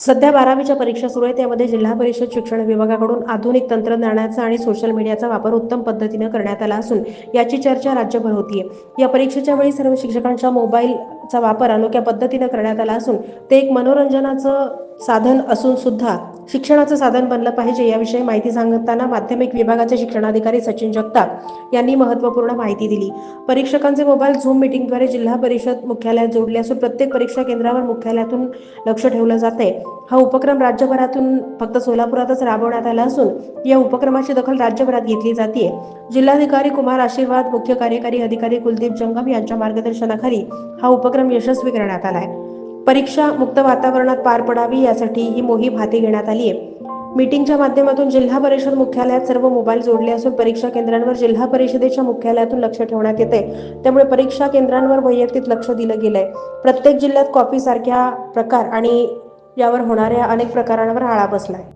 सध्या 12वीच्या परीक्षा सुरू आहेत. त्यामध्ये जिल्हा परिषद शिक्षण विभागाकडून आधुनिक तंत्रज्ञानाचा आणि सोशल मीडियाचा वापर उत्तम पद्धतीने करण्यात आला असून याची चर्चा राज्यभर होतीये. या परीक्षेच्या वेळी सर्व शिक्षकांच्या मोबाईलचा वापर अनोख्या पद्धतीने करण्यात आला असून ते एक मनोरंजनाचं साधन असून सुद्धा शिक्षणाचं साधन बनलं पाहिजे याविषयी माहिती सांगताना माध्यमिक विभागाचे शिक्षणाधिकारी सचिन जगताप यांनी महत्त्वपूर्ण माहिती दिली. परीक्षकांचे मोबाईल झूम मीटिंगद्वारे जिल्हा परिषद मुख्यालयात जोडले असून प्रत्येक परीक्षा केंद्रावर मुख्यालयातून लक्ष ठेवलं जातंय. हा उपक्रम राज्यभरातून फक्त सोलापुरातच राबवण्यात आला असून या उपक्रमाची दखल राज्यभरात घेतली जाते. जिल्हाधिकारी कुमार आशीर्वाद, मुख्य कार्यकारी अधिकारी कुलदीप जंगम यांच्या मार्गदर्शनाखाली हा उपक्रम यशस्वी करण्यात आला आहे. परीक्षा मुक्त वातावरणात पार पडावी यासाठी ही मोहीम हाती घेण्यात आली आहे. मीटिंगच्या माध्यमातून जिल्हा परिषद मुख्यालयात सर्व मोबाईल जोडले असून परीक्षा केंद्रांवर जिल्हा परिषदेच्या मुख्यालयातून लक्ष ठेवण्यात येते. त्यामुळे परीक्षा केंद्रांवर वैयक्तिक लक्ष दिलं गेलंय. प्रत्येक जिल्ह्यात कॉपी सारख्या प्रकार आणि यावर होणाऱ्या अनेक प्रकारांवर आळा बसलाय.